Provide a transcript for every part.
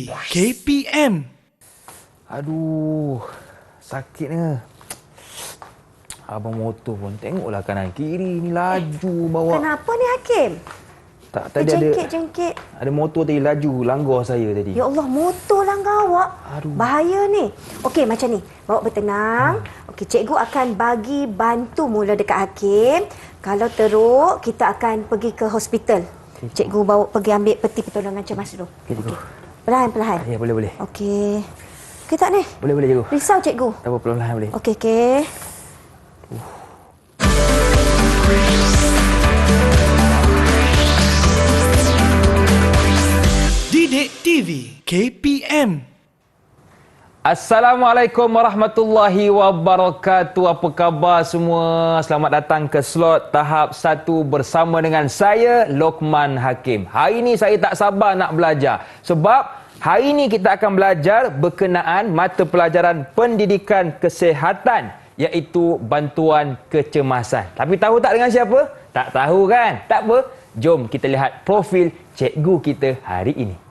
TV KPM. Aduh, sakitnya. Abang motor pun tengoklah kanan kiri ni laju bawa. Kenapa ni Hakim? Tak, tadi Jengkit. ada motor tadi laju langgar saya tadi. Ya Allah, motor langgar awak. Aduh. Bahaya ni. Okey, macam ni. Bawa bertenang. Okey, cikgu akan bagi bantu mula dekat Hakim. Kalau teruk, kita akan pergi ke hospital. Cikgu bawa pergi ambil peti pertolongan cemas dulu. Okey, cikgu. Perlahan-perlahan. Ya, boleh. Okey. Okey tak ni? Boleh, cikgu. Risau cikgu? Tak apa, perlahan boleh. Okey. Didik TV KPM. Assalamualaikum warahmatullahi wabarakatuh. Apa khabar semua? Selamat datang ke slot tahap 1 bersama dengan saya, Lokman Hakim. Hari ini saya tak sabar nak belajar. Sebab hari ini kita akan belajar berkenaan mata pelajaran pendidikan kesihatan, iaitu bantuan kecemasan. Tapi tahu tak dengan siapa? Tak tahu kan? Tak apa. Jom kita lihat profil cikgu kita hari ini.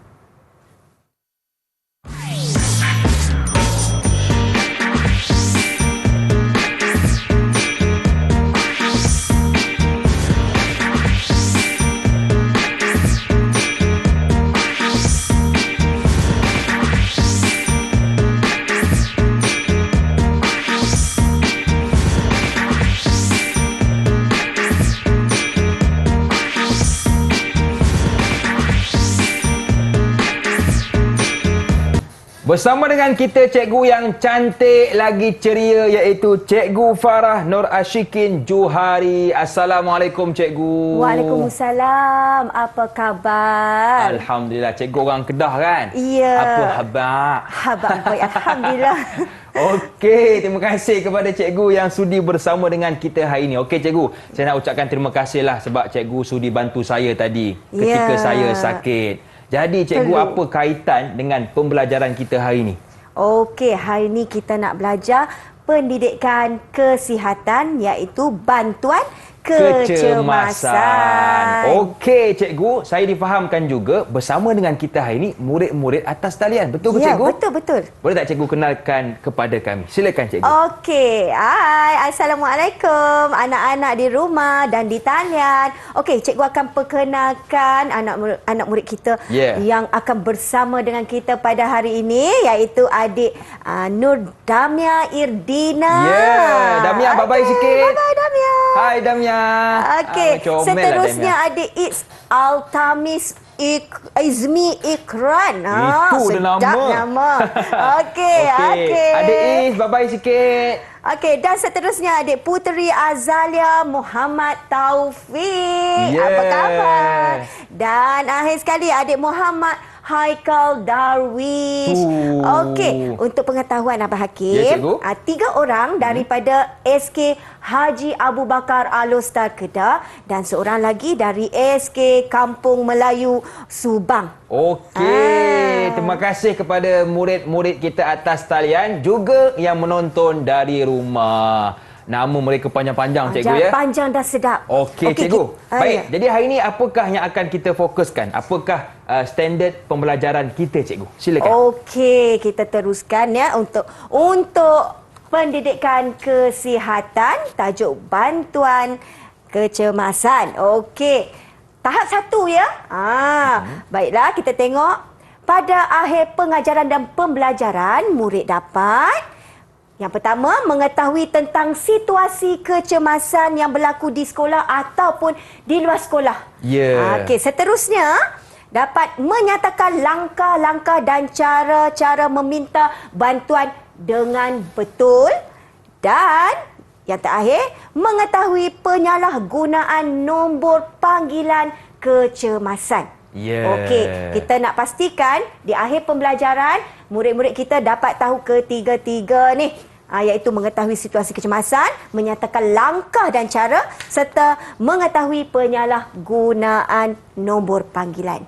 Bersama dengan kita cikgu yang cantik lagi ceria, iaitu Cikgu Farah Nur Ashikin Juhari. Assalamualaikum cikgu. Waalaikumsalam. Apa khabar? Alhamdulillah. Cikgu orang Kedah kan? Ya. Apa khabar? Khabar baik, alhamdulillah. Okey, terima kasih kepada cikgu yang sudi bersama dengan kita hari ini. Okey cikgu, saya nak ucapkan terima kasihlah sebab cikgu sudi bantu saya tadi ketika saya sakit. Jadi cikgu, apa kaitan dengan pembelajaran kita hari ini? Okey, hari ini kita nak belajar pendidikan kesihatan, iaitu bantuan kecemasan. Okey cikgu, saya difahamkan juga bersama dengan kita hari ini murid-murid atas talian. Betul ke cikgu? Ya, betul. Boleh tak cikgu kenalkan kepada kami? Silakan cikgu. Okey. Hai, Assalamualaikum anak-anak di rumah dan di talian. Okey, cikgu akan perkenalkan anak murid kita yang akan bersama dengan kita pada hari ini, iaitu adik Nur Damia Irdina. Damia, bye-bye sikit. Bye-bye Damia. Hai Damia. Okey, seterusnya adik It's Altamis Izmi Ikran. Itu dah nama. Okey. Adik Is, bye-bye sikit. Okey, dan seterusnya adik Puteri Azalia Muhammad Taufik. Apa khabar? Dan akhir sekali adik Muhammad Haikal Darwish. Okey, untuk pengetahuan Abang Hakim, 3 orang daripada SK Haji Abu Bakar Alostar Kedah dan seorang lagi dari SK Kampung Melayu Subang. Okey, terima kasih kepada murid-murid kita atas talian, juga yang menonton dari rumah. Nama mereka panjang-panjang cikgu ya. Panjang dan sedap. Okey cikgu. Baik, jadi hari ini apakah yang akan kita fokuskan? Apakah standard pembelajaran kita cikgu? Silakan. Okey, kita teruskan ya untuk pendidikan kesihatan, tajuk bantuan kecemasan. Okey. Tahap 1 ya. Baiklah, kita tengok pada akhir pengajaran dan pembelajaran murid dapat yang pertama, mengetahui tentang situasi kecemasan yang berlaku di sekolah ataupun di luar sekolah. Okey, seterusnya dapat menyatakan langkah-langkah dan cara-cara meminta bantuan dengan betul. Dan yang terakhir, mengetahui penyalahgunaan nombor panggilan kecemasan. Okey, kita nak pastikan di akhir pembelajaran murid-murid kita dapat tahu ketiga-tiga ni, iaitu mengetahui situasi kecemasan, menyatakan langkah dan cara, serta mengetahui penyalahgunaan nombor panggilan.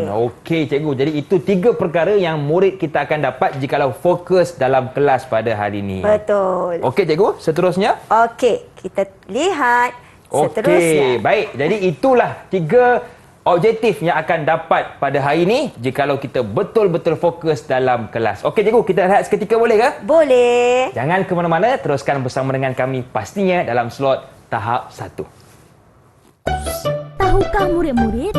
Okey cikgu. Jadi itu 3 perkara yang murid kita akan dapat jikalau fokus dalam kelas pada hari ini. Betul. Okey cikgu, seterusnya? Okey, kita lihat seterusnya. Okey, baik. Jadi itulah 3 objektif yang akan dapat pada hari ini jikalau kita betul-betul fokus dalam kelas. Okey cikgu, kita rehat seketika boleh ke? Boleh. Jangan ke mana-mana, teruskan bersama dengan kami pastinya dalam slot tahap 1. Tahukah murid-murid?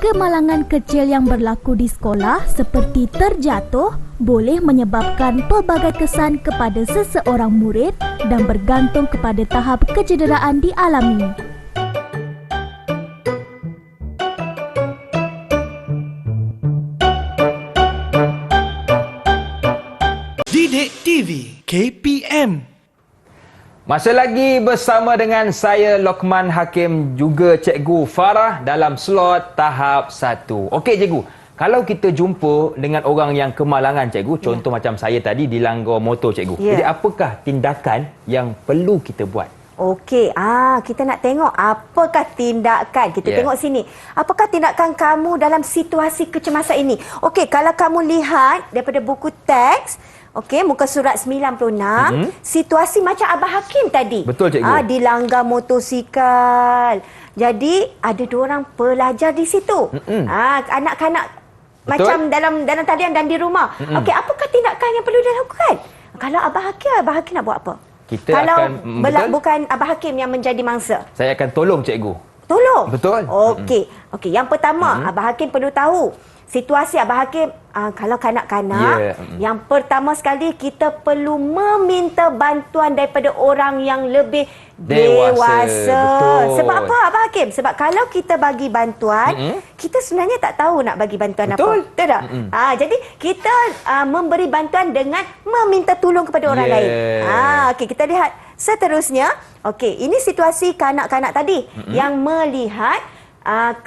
Kemalangan kecil yang berlaku di sekolah seperti terjatuh boleh menyebabkan pelbagai kesan kepada seseorang murid dan bergantung kepada tahap kecederaan dialami. Didik TV KPM. Masih lagi bersama dengan saya Lokman Hakim juga Cikgu Farah dalam slot tahap 1. Okey cikgu, kalau kita jumpa dengan orang yang kemalangan cikgu, contoh macam saya tadi di langgar motor cikgu. Jadi apakah tindakan yang perlu kita buat? Okey, kita nak tengok apakah tindakan. Kita tengok sini. Apakah tindakan kamu dalam situasi kecemasan ini? Okey, kalau kamu lihat daripada buku teks, okey, muka surat 96, situasi macam Abah Hakim tadi. Betul cikgu. Dilanggar motosikal. Jadi ada 2 orang pelajar di situ. Anak-anak macam dalam talian dan di rumah. Okey, apakah tindakan yang perlu dilakukan? Kalau Abah Hakim nak buat apa? Kita kalau akan bukan Abah Hakim yang menjadi mangsa. Saya akan tolong cikgu. Tolong? Betul. Okey, yang pertama Abah Hakim perlu tahu situasi Abah Hakim, kalau kanak-kanak, yang pertama sekali kita perlu meminta bantuan daripada orang yang lebih dewasa. Sebab apa Abah Hakim? Sebab kalau kita bagi bantuan, kita sebenarnya tak tahu nak bagi bantuan apa. Betul tak? Jadi kita memberi bantuan dengan meminta tolong kepada orang lain. Okey, kita lihat seterusnya. Okey, ini situasi kanak-kanak tadi yang melihat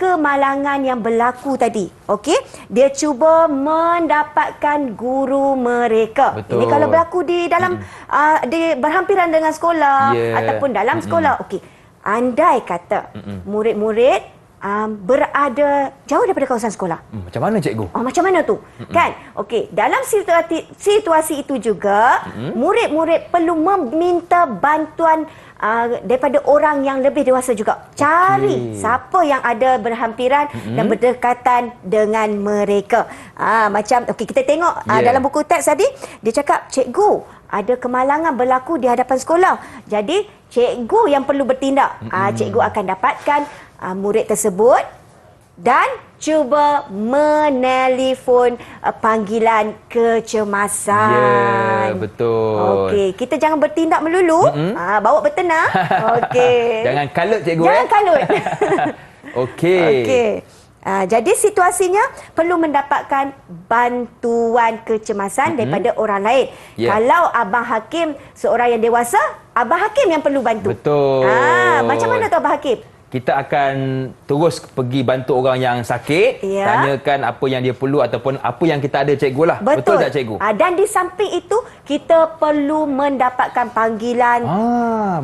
kemalangan yang berlaku tadi. Okey, dia cuba mendapatkan guru mereka. Betul. Ini kalau berlaku di dalam di berhampiran dengan sekolah ataupun dalam sekolah. Okey, andai kata murid-murid berada jauh daripada kawasan sekolah. Macam mana cikgu? Macam mana tu? Kan? Okey, dalam situasi itu juga murid-murid perlu meminta bantuan daripada orang yang lebih dewasa juga. Cari siapa yang ada berhampiran dan berdekatan dengan mereka. Macam kita tengok dalam buku teks tadi dia cakap cikgu ada kemalangan berlaku di hadapan sekolah. Jadi cikgu yang perlu bertindak. Cikgu akan dapatkan murid tersebut dan cuba menelefon panggilan kecemasan. Ya, betul. Okey, kita jangan bertindak melulu. Bawa bertenang. Okey. Jangan kalut cikgu. Jangan kalut. Okey. Jadi situasinya perlu mendapatkan bantuan kecemasan daripada orang lain. Kalau Abang Hakim seorang yang dewasa, Abang Hakim yang perlu bantu. Betul. Macam mana tu Abang Hakim? Kita akan terus pergi bantu orang yang sakit, tanyakan apa yang dia perlu ataupun apa yang kita ada cikgu lah. Betul tak cikgu? Dan di samping itu kita perlu mendapatkan panggilan.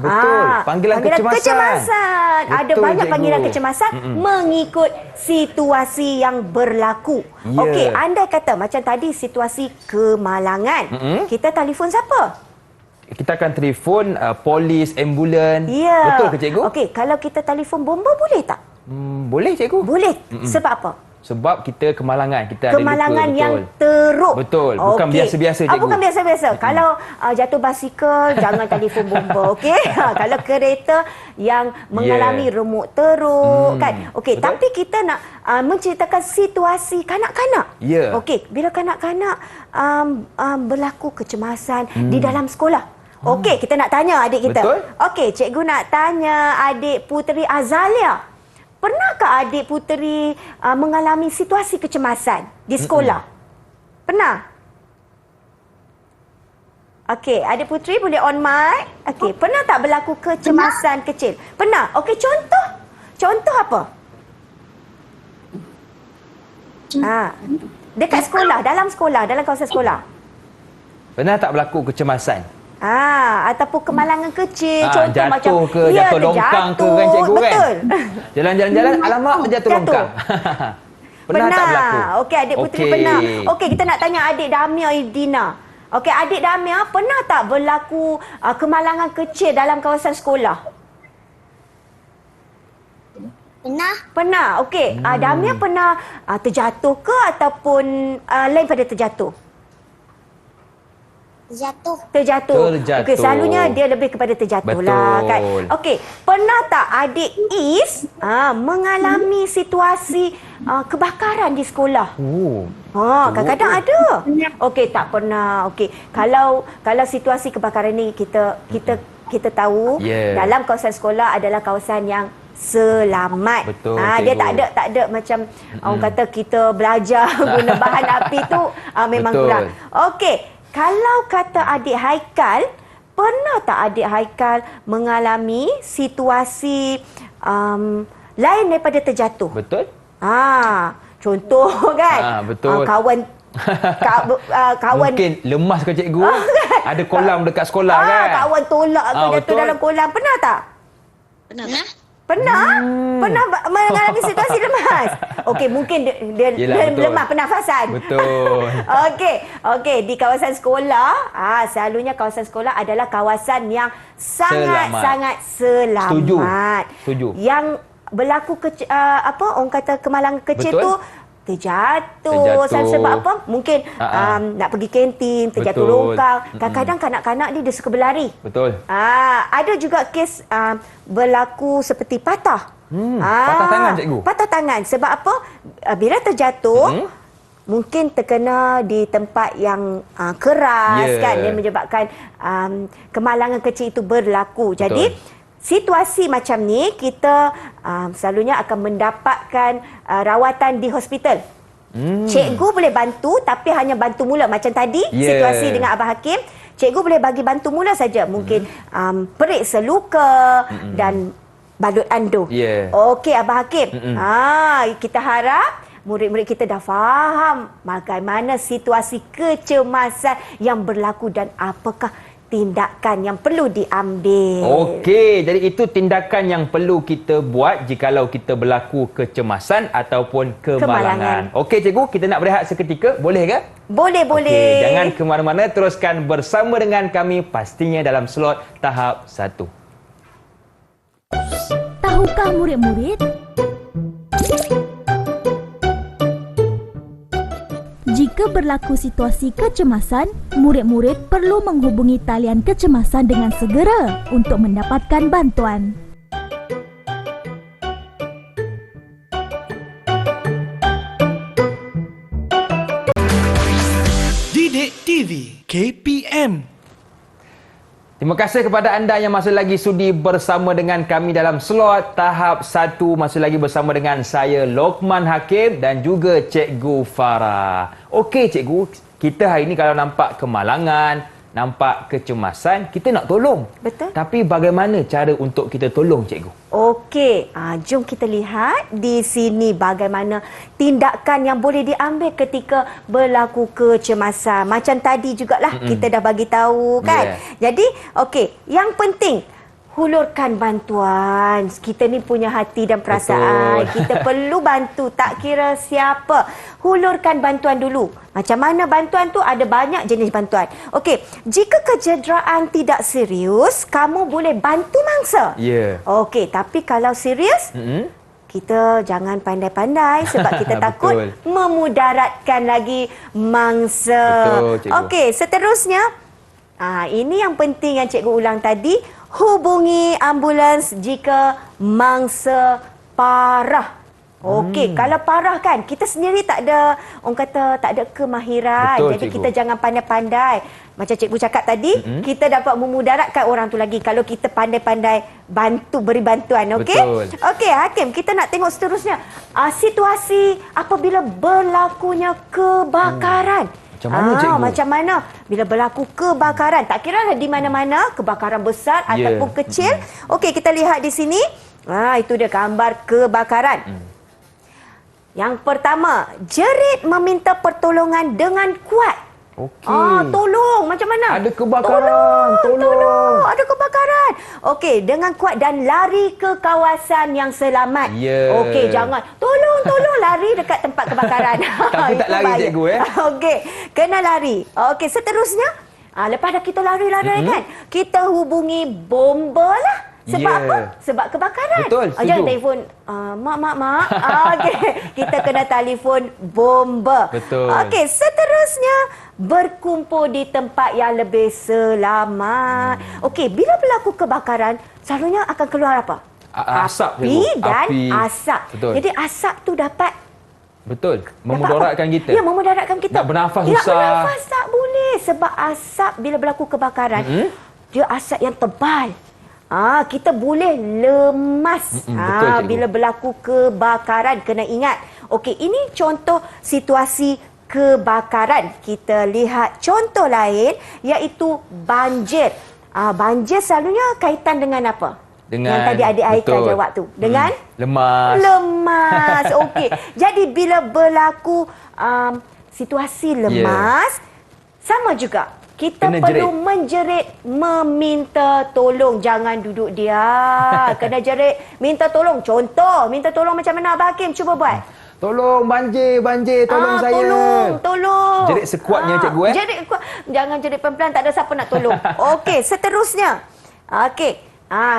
Betul. Panggilan kecemasan. Ada banyak panggilan kecemasan mengikut situasi yang berlaku. Okey, andai kata macam tadi situasi kemalangan, kita telefon siapa? Kita akan telefon polis, ambulan. Betul ke cikgu? Okey, kalau kita telefon bomba boleh tak? Boleh cikgu. Boleh. Sebab apa? Sebab kita kemalangan. Kita kemalangan ada luka, yang teruk. Betul. Bukan biasa-biasa cikgu. Bukan biasa-biasa. Kalau jatuh basikal, jangan telefon bomba. Okey. Kalau kereta yang mengalami remuk teruk. Kan? Okey. Tapi kita nak menceritakan situasi kanak-kanak. Okey. Bila kanak-kanak berlaku kecemasan di dalam sekolah. Okey, kita nak tanya adik kita. Betul. Okey, cikgu nak tanya adik Puteri Azalia. Pernahkah adik Puteri mengalami situasi kecemasan di sekolah? Pernah? Okey, adik Puteri boleh on mic? Okey, pernah tak berlaku kecemasan kecil? Pernah. Okey, contoh? Contoh apa? Dekat sekolah, dalam kawasan sekolah. Pernah tak berlaku kecemasan? Ataupun kemalangan kecil. Contoh jatuh macam ke, jatuh longkang ke kan cikgu kan? Betul. Jalan-jalan, alamak jatuh longkang. Pernah tak berlaku? Okey, adik Puteri pernah. Okey, kita nak tanya adik Damia Idina. Okey, adik Damia, pernah tak berlaku kemalangan kecil dalam kawasan sekolah? Pernah. Pernah. Okey. Damia pernah terjatuh ke ataupun lain pada terjatuh? Jatuh. Terjatuh. Terjatuh. Okey, selalunya dia lebih kepada terjatuh lah kan. Betul. Okey, pernah tak adik Is mengalami situasi kebakaran di sekolah? Kadang-kadang ada. Okey, tak pernah. Okey, kalau situasi kebakaran ni kita tahu dalam kawasan sekolah adalah kawasan yang selamat. Betul, Dia tak ada macam orang kata kita belajar guna bahan api tu memang Betul. kurang. Okey, kalau kata adik Haikal, pernah tak adik Haikal mengalami situasi lain daripada terjatuh? Betul? Contoh kan? Betul. Kawan Mungkin lemas ke cikgu? Ada kolam dekat sekolah kan? Kawan tolak ke jatuh betul. dalam kolam. Pernah tak? Pernah. Pernah? Pernah mengalami situasi lemas? Okey, mungkin dia Yelah, betul. lemah pernafasan. Betul. Okey, di kawasan sekolah, selalunya kawasan sekolah adalah kawasan yang sangat-sangat selamat. Setuju. Yang berlaku orang kata kemalangan kecil Betul. tu terjatuh. Sebab apa? Mungkin nak pergi kantin, terjatuh Betul. longkang. Kadang-kadang kanak-kanak ni dia suka berlari. Betul. Ada juga kes berlaku seperti patah. Patah tangan, cikgu? Patah tangan. Sebab apa? Bila terjatuh, mungkin terkena di tempat yang keras, kan? Dia menyebabkan kemalangan kecil itu berlaku. Betul. Jadi, situasi macam ni, kita selalunya akan mendapatkan rawatan di hospital. Cikgu boleh bantu, tapi hanya bantu mula. Macam tadi, situasi dengan Abah Hakim, cikgu boleh bagi bantu mula saja. Mungkin periksa luka dan balut anduh. Okey, Abah Hakim. Kita harap murid-murid kita dah faham bagaimana situasi kecemasan yang berlaku dan apakah tindakan yang perlu diambil. Okey, jadi itu tindakan yang perlu kita buat jikalau kita berlaku kecemasan ataupun kemalangan. Okey cikgu, kita nak berehat seketika, boleh ke? Boleh. Okey, jangan ke mana-mana, teruskan bersama dengan kami pastinya dalam slot tahap 1. Tahukah murid-murid? Jika berlaku situasi kecemasan, murid-murid perlu menghubungi talian kecemasan dengan segera untuk mendapatkan bantuan. Didik TV KPM. Terima kasih kepada anda yang masih lagi sudi bersama dengan kami dalam slot tahap 1. Masih lagi bersama dengan saya, Lokman Hakim dan juga Cikgu Farah. Okey cikgu, kita hari ini kalau nampak kemalangan, nampak kecemasan, kita nak tolong. Betul. Tapi bagaimana cara untuk kita tolong cikgu? Okey, jom kita lihat di sini bagaimana tindakan yang boleh diambil ketika berlaku kecemasan. Macam tadi jugalah kita dah bagi tahu kan. Jadi, okey, yang penting hulurkan bantuan. Kita ni punya hati dan perasaan. Betul. Kita perlu bantu, tak kira siapa. Hulurkan bantuan dulu. Macam mana bantuan tu? Ada banyak jenis bantuan. Okey, jika kecederaan tidak serius, kamu boleh bantu mangsa. Okey, tapi kalau serius, kita jangan pandai-pandai sebab kita takut memudaratkan lagi mangsa. Betul, cikgu. Okey, seterusnya, ini yang penting yang cikgu ulang tadi. Hubungi ambulans jika mangsa parah. Okey, kalau parah kan, kita sendiri tak ada, orang kata tak ada kemahiran. Betul, jadi cikgu. kita jangan pandai-pandai. Macam cikgu cakap tadi, kita dapat memudaratkan orang tu lagi kalau kita pandai-pandai beri bantuan. Okey? Betul. Okey, Hakim, kita nak tengok seterusnya. Situasi apabila berlakunya kebakaran. Macam mana cikgu? Macam mana bila berlaku kebakaran? Tak kira di mana-mana, kebakaran besar ataupun kecil. Okey, kita lihat di sini. Itu dia gambar kebakaran. Yang pertama, jerit meminta pertolongan dengan kuat. Okey. Tolong. Macam mana? Ada kebakaran. Tolong. Ada kebakaran. Okey, dengan kuat dan lari ke kawasan yang selamat. Okey, jangan. Tolong, lari dekat tempat kebakaran. Tapi tak Itu lari, bahaya. cikgu, Okey, kena lari. Okey, seterusnya, lepas dah kita lari kan, kita hubungi bomba lah. Sebab Ya. apa? Sebab kebakaran. Betul, setuju. Jangan telefon, mak. Okey, kita kena telefon bomba. Betul. Okey, seterusnya berkumpul di tempat yang lebih selamat. Okey, bila berlaku kebakaran, selalunya akan keluar apa? Asap, Api cikgu. dan Api. asap. Betul. Jadi asap tu dapat Betul. Memudaratkan kita. Ya, memudaratkan kita. Nak bernafas Nak susah. bernafas tak boleh. Sebab asap bila berlaku kebakaran, dia asap yang tebal. Kita boleh lemas betul, cikgu. bila berlaku kebakaran. Kena ingat. Okey, ini contoh situasi kebakaran. Kita lihat contoh lain iaitu banjir. Banjir selalunya kaitan dengan apa? Dengan, yang tadi adik Haikal betul. jawab tu. Dengan Lemas. lemas. Okey. Jadi bila berlaku situasi lemas, sama juga. Kita Kena perlu jerit. menjerit, meminta tolong. Jangan duduk diam. Kena jerit, minta tolong. Contoh, minta tolong macam mana Abang Hakim? Cuba buat. Tolong, banjir, tolong saya. Tolong. Jerit sekuatnya, cikgu, Jerit kuat. Jangan jerit pelan-pelan, tak ada siapa nak tolong. Okey, seterusnya. Okey.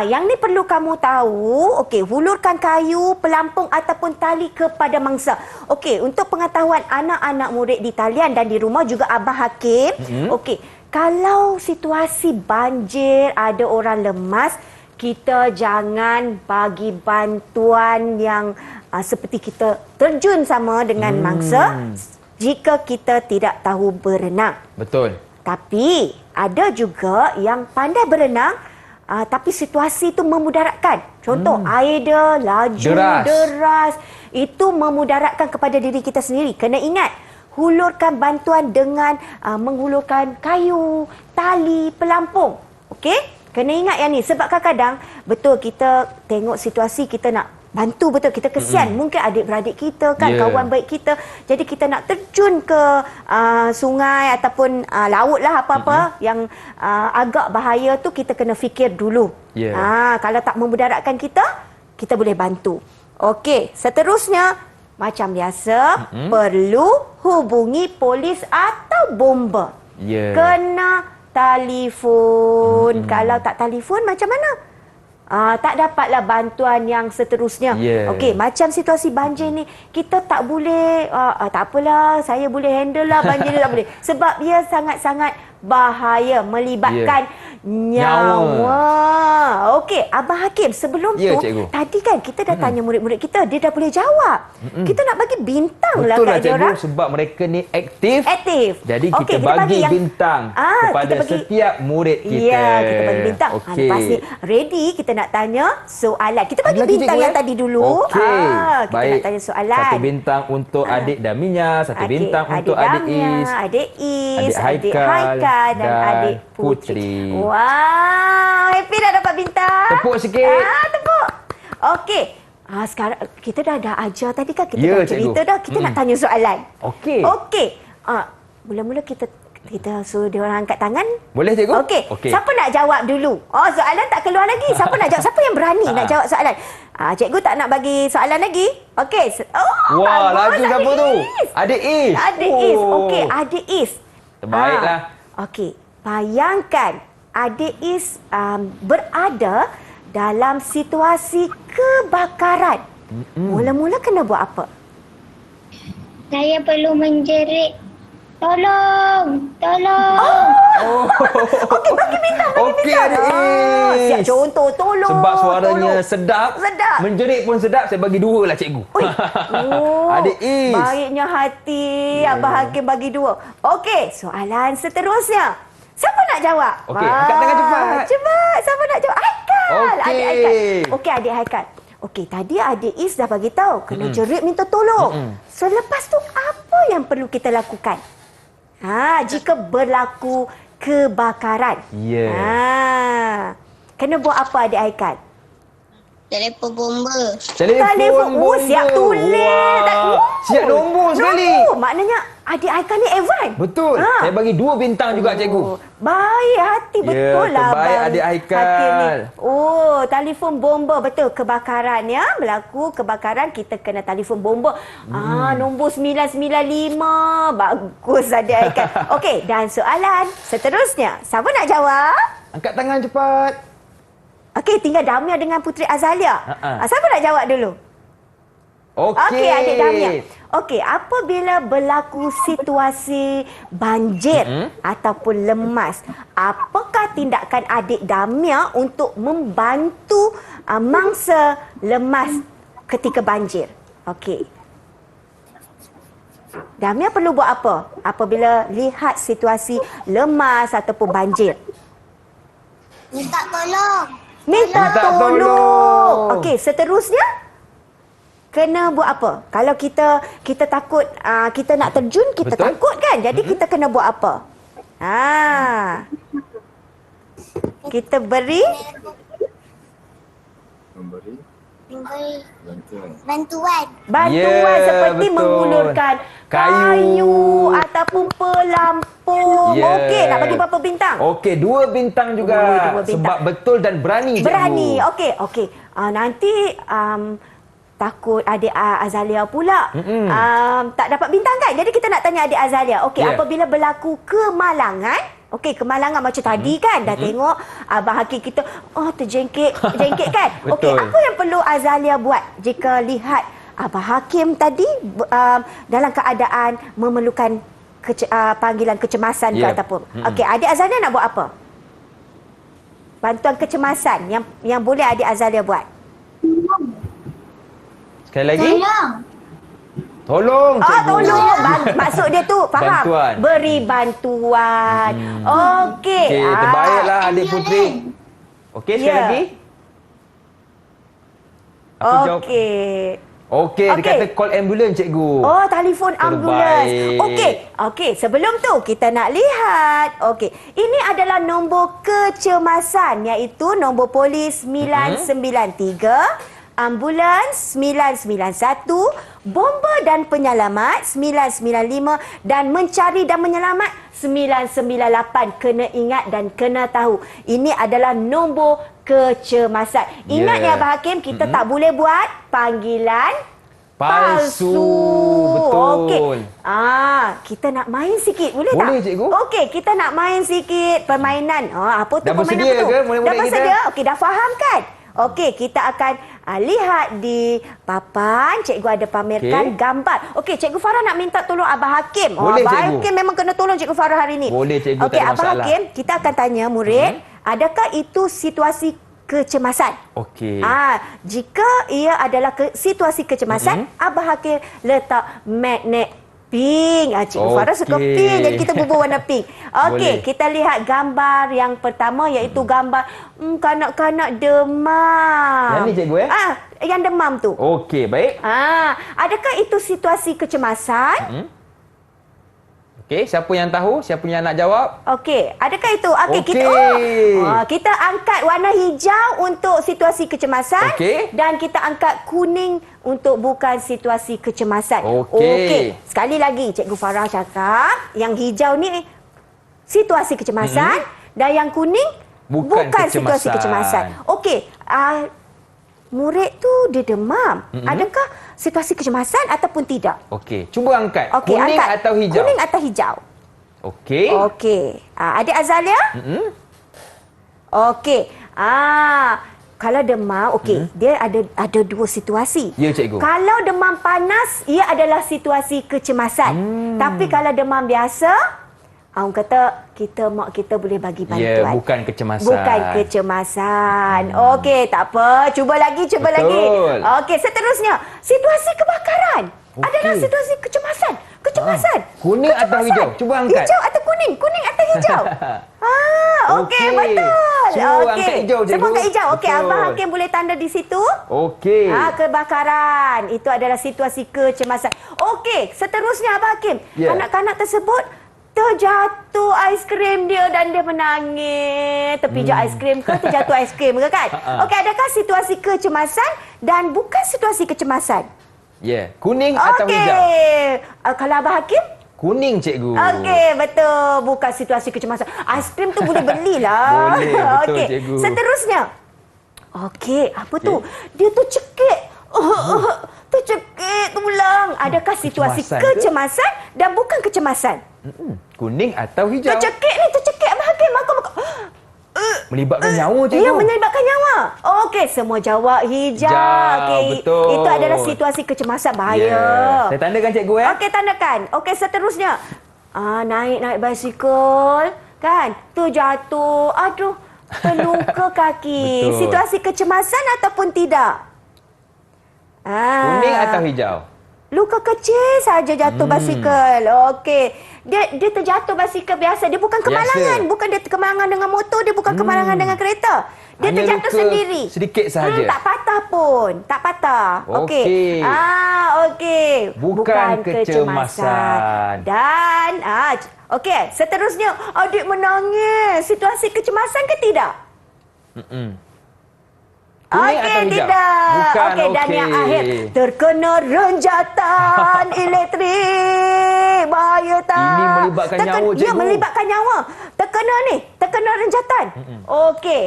Yang ni perlu kamu tahu. Okey, hulurkan kayu, pelampung ataupun tali kepada mangsa. Okey, untuk pengetahuan anak-anak murid di talian dan di rumah juga Abah Hakim. Okey, kalau situasi banjir, ada orang lemas, kita jangan bagi bantuan yang seperti kita terjun sama dengan mangsa jika kita tidak tahu berenang. Betul. Tapi ada juga yang pandai berenang, tapi situasi itu memudaratkan. Contoh, air dia laju, deras. Itu memudaratkan kepada diri kita sendiri. Kena ingat, hulurkan bantuan dengan menghulurkan kayu, tali, pelampung. Okey? Kena ingat yang ni. Sebab kadang-kadang, betul kita tengok situasi, kita nak bantu, betul kita kesian. Mungkin adik-beradik kita kan, kawan baik kita. Jadi kita nak terjun ke sungai ataupun laut lah, apa-apa yang agak bahaya tu kita kena fikir dulu. Kalau tak memudaratkan kita, kita boleh bantu. Okey, seterusnya macam biasa, perlu hubungi polis atau bomba. Kena telefon. Kalau tak telefon macam mana? Tak dapatlah bantuan yang seterusnya. Okey, macam situasi banjir ni, kita tak boleh, tak apalah, saya boleh handle lah banjir ni, tak boleh. Sebab dia sangat-sangat bahaya, melibatkan nyawa. Okey, Abang Hakim, sebelum tu, cikgu. tadi kan kita dah tanya murid-murid kita, dia dah boleh jawab. Kita nak bagi bintang lah Betul lah, kat dia cikgu. orang. Sebab mereka ni aktif. Jadi kita, Okey, bagi yang bintang kepada setiap murid kita. Ya, kita bagi bintang. Lepas ni, ready kita nak tanya soalan. Kita bagi Ada lagi, bintang cikgu, yang tadi dulu. Okey. Kita nak tanya soalan. Satu bintang untuk adik Daminya, satu bintang untuk adik Damia, Is, adik Is, adik adik Haikal Haikal dan dan adik Putri. Putri. Wow, happy dah dapat bintang. Tepuk sikit. Tepuk. Okey. Sekarang kita dah ajar tadi kan, kita dah cerita cikgu. dah, kita nak tanya soalan. Okey. Okey. Mula-mula kita suruh dia orang angkat tangan. Boleh, cikgu? Okey. Siapa nak jawab dulu? Soalan tak keluar lagi. Siapa nak jawab? Siapa yang berani nak jawab soalan? Cikgu tak nak bagi soalan lagi. Okey. Wah, bagus, laju siapa tu? Adik Is. Adik Is. Okey, adik Is. Terbaiklah. Okey. Bayangkan adik Is berada dalam situasi kebakaran. Mula-mula kena buat apa? Saya perlu menjerit, tolong. Okey, bagi bintang. Okey, adik Is. Siap contoh, tolong. Sebab suaranya tolong. sedap. Menjerit pun sedap. Saya bagi 2 lah, cikgu. Adik Is. Baiknya hati. Abah Hakim bagi 2. Okey, soalan seterusnya. Siapa nak jawab? Okey, angkat tangan cepat. Cepat. Siapa nak jawab? Haikal. Okey. Adik Haikal. Okey, adik Haikal. Okey, tadi adik Is dah bagi tahu kena jerit minta tolong. So lepas tu apa yang perlu kita lakukan? Jika berlaku kebakaran. Kena buat apa adik Haikal? Telefon bomba. Telefon bomba. Siap tulis. Siap nombor sekali. Maknanya adik Haikal ni advance. Betul. Saya bagi 2 bintang juga, cikgu. Baik hati, betul lah terbaik abang adik Haikal. Hakim ni. Telefon bomba, betul. Kebakaran ya, berlaku kebakaran, kita kena telefon bomba. Nombor 995. Bagus adik Haikal. Okey, dan soalan seterusnya. Siapa nak jawab? Angkat tangan cepat. Okey, tinggal Damia dengan Puteri Azalia. Siapa nak jawab dulu? Okey. Okey, adik Damia. Okey, apabila berlaku situasi banjir ataupun lemas, apakah tindakan adik Damia untuk membantu mangsa lemas ketika banjir? Okey. Damia perlu buat apa apabila lihat situasi lemas ataupun banjir? Minta tolong. Minta Minta tolong. tolong. Okey, seterusnya kena buat apa? Kalau kita takut kita nak terjun, kita Betul. takut kan? Jadi kita kena buat apa? Kita beri Memberi bantuan. bantuan seperti betul. mengulurkan kayu ataupun pelampung. Ya. Okey, nak bagi berapa bintang? Okey, 2 bintang juga. Dua bintang. Sebab betul dan berani, cikgu. Berani. Okey. Nanti takut adik Azalia pula tak dapat bintang kan? Jadi kita nak tanya adik Azalia. Okey, Ya. apabila berlaku kemalangan, kemalangan macam tadi kan, dah tengok Abang Hakim kita terjengkit kan? Okey, Betul. apa yang perlu Azalia buat jika lihat Abang Hakim tadi dalam keadaan memerlukan panggilan kecemasan ke Ya. ataupun. Okey, adik Azalia nak buat apa? Bantuan kecemasan yang boleh adik Azalia buat. Sekali lagi. Tolong. Tolong, cikgu. Tolong. Maksud dia tu, faham? Bantuan. Beri bantuan. Okey. Okey, terbaiklah adik Puteri. Okey, sekali Ya. lagi. Aku jawab. Okey. Okey, dia Okey. kata call ambulance, cikgu. Telefon Terbaik. ambulans. Okey, sebelum tu kita nak lihat. Okey, ini adalah nombor kecemasan iaitu nombor polis 993. Ambulans 991, bomba dan penyelamat 995 dan mencari dan menyelamat 998. Kena ingat dan kena tahu. Ini adalah nombor kecemasan. Ingat ya Abang Hakim, kita tak boleh buat panggilan palsu. Betul. Okey. Kita nak main sikit. Boleh tak? Boleh, cikgu. Okey, kita nak main sikit permainan. Apa tu Dah permainan bersedia apa tu? ke murid-murid Dah kita? bersedia? Okey, dah faham kan? Okey, kita akan lihat di papan. Cikgu ada pamerkan gambar. Okey, Cikgu Farah nak minta tolong Abang Hakim. Boleh, Abang cikgu. Hakim memang kena tolong Cikgu Farah hari ini. Boleh, cikgu, Okey, tak ada Abang masalah. Hakim, kita akan tanya murid, adakah itu situasi kecemasan? Okey. Jika ia adalah situasi kecemasan, Abang Hakim letak magnet pink. Cikgu Farah suka Okey. pink, jadi kita bubuh warna pink. Okey, Boleh. kita lihat gambar yang pertama iaitu gambar kanak-kanak demam. Yang ni, cikgu, yang demam tu. Okey, baik. Adakah itu situasi kecemasan? Okey, siapa yang tahu? Siapa yang nak jawab? Okey, adakah itu? Okey, Okey. kita angkat warna hijau untuk situasi kecemasan. Okey. Dan kita angkat kuning untuk bukan situasi kecemasan. Okey. Sekali lagi Cikgu Farah cakap, yang hijau ni situasi kecemasan dan yang kuning Bukan situasi kecemasan. Okey, murid tu dia demam. Adakah situasi kecemasan ataupun tidak? Okey, cuba angkat. Okey, Kuning angkat. atau hijau? Kuning atau hijau. Okey. Okey. Adik Azalia? Okey. Kalau demam, okey, dia ada dua situasi. Ya, cikgu. Kalau demam panas, ia adalah situasi kecemasan. Tapi kalau demam biasa, orang kata mak kita boleh bagi bantuan. Ya, bukan kecemasan. Bukan kecemasan. Okey, tak apa. Cuba lagi. Betul. Okey, seterusnya. Situasi kebakaran. Okey. Adalah situasi kecemasan. Kuning atau hijau? Cuba angkat. Hijau atau kuning? Kuning atau hijau? Okey, Okey. betul. Semua angkat hijau, cikgu. Semua angkat hijau. Okey, Betul. Abang Hakim boleh tanda di situ. Okey. Kebakaran. Itu adalah situasi kecemasan. Okey, seterusnya Abang Hakim. Ya. Kanak-kanak tersebut terjatuh aiskrim dia dan dia menangis. Terpijak aiskrim ke terjatuh aiskrim ke kan? Okey, adakah situasi kecemasan dan bukan situasi kecemasan? Ya, kuning atau hijau? Okey. Kalau Abang Hakim? Kuning, cikgu. Okey, betul. Bukan situasi kecemasan. Aiskrim tu boleh belilah. Boleh, betul, Okey. cikgu. Seterusnya. Okey, apa tu? Dia tu cekik. Tercekik tulang. Adakah situasi Kecemasan ke? kecemasan dan bukan kecemasan? Kuning atau hijau? Tercekik Abang Hakim. Aku Melibatkan nyawa, cikgu. Ya, melibatkan nyawa. Okey, semua jawab hijau. Okey, betul. itu adalah situasi kecemasan bahaya. Yeah. Saya tandakan, cikgu. Okey, tandakan. Okey, seterusnya. Naik basikal. Kan? Tu jatuh. Aduh, terluka kaki. Betul. Situasi kecemasan ataupun tidak? Kuning atau hijau? Luka kecil saja jatuh basikal. Okey. Dia terjatuh basikal biasa. Dia bukan kemalangan. Biasa. Bukan dia kemalangan dengan motor. Dia bukan kemalangan dengan kereta. Dia Hanya terjatuh luka sendiri. sedikit sahaja. Tak patah pun. Tak patah. Okey. Okey. Okey. Bukan kecemasan. Dan, okey. Seterusnya, adik menangis. Situasi kecemasan ke tidak? Kuning atau hijau? Tidak. Bukan, Okey, dan okey. yang akhir, terkena renjatan elektrik. Bahaya tak? Ini melibatkan nyawa, Ya, cikgu. melibatkan nyawa. Terkena renjatan. Okey.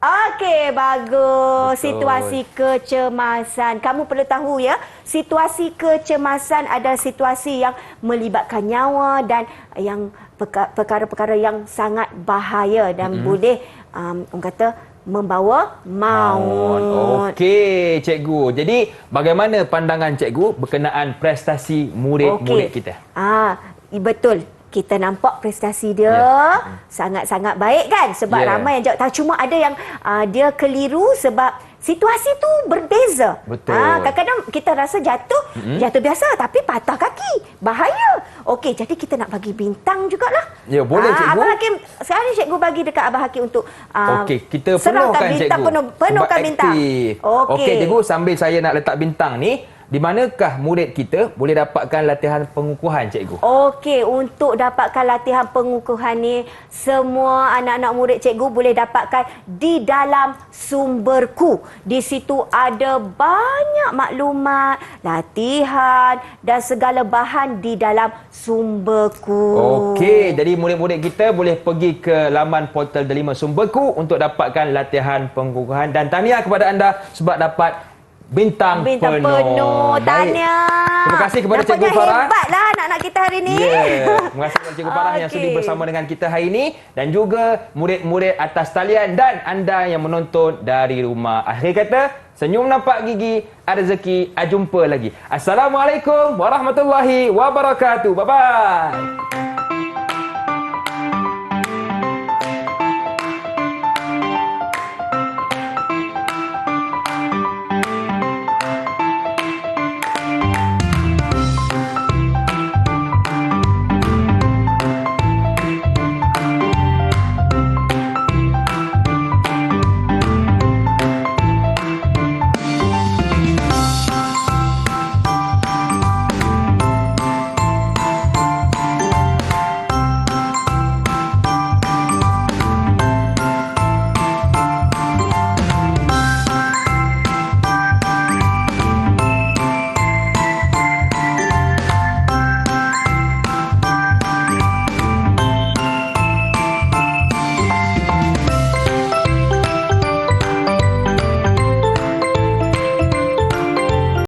Okey, bagus. Betul. Situasi kecemasan. Kamu perlu tahu ya, situasi kecemasan adalah situasi yang melibatkan nyawa dan yang perkara-perkara yang sangat bahaya dan boleh orang kata membawa maut. Okey, cikgu. Jadi, bagaimana pandangan cikgu berkenaan prestasi murid-murid kita? Betul. Kita nampak prestasi dia sangat-sangat baik kan? Sebab ramai yang jawab. Cuma ada yang dia keliru sebab situasi tu berbeza. Betul. Kadang-kadang kita rasa jatuh biasa tapi patah kaki. Bahaya. Okey, jadi kita nak bagi bintang jugalah. Ya, boleh, cikgu. Abang Hakim, sekarang ni cikgu bagi dekat Abang Hakim untuk Okey, kita serahkan penuhkan, bintang, cikgu. penuhkan Sebab bintang. aktif. Okey, cikgu, sambil saya nak letak bintang ni, di manakah murid kita boleh dapatkan latihan pengukuhan, cikgu? Okey, untuk dapatkan latihan pengukuhan ni, semua anak-anak murid cikgu boleh dapatkan di dalam sumberku. Di situ ada banyak maklumat, latihan dan segala bahan di dalam sumberku. Okey, jadi murid-murid kita boleh pergi ke laman portal Delima Sumberku untuk dapatkan latihan pengukuhan. Dan tahniah kepada anda sebab dapat bintang penuh. Baik. Tahniah. Terima kasih kepada Cikgu Nampaknya Farah. hebatlah anak-anak kita hari ni. Terima kasih kepada Cikgu Farah yang sudi bersama dengan kita hari ini dan juga murid-murid atas talian dan anda yang menonton dari rumah. Akhir kata, senyum nampak gigi, ada rezeki, jumpa lagi. Assalamualaikum warahmatullahi wabarakatuh. Bye-bye.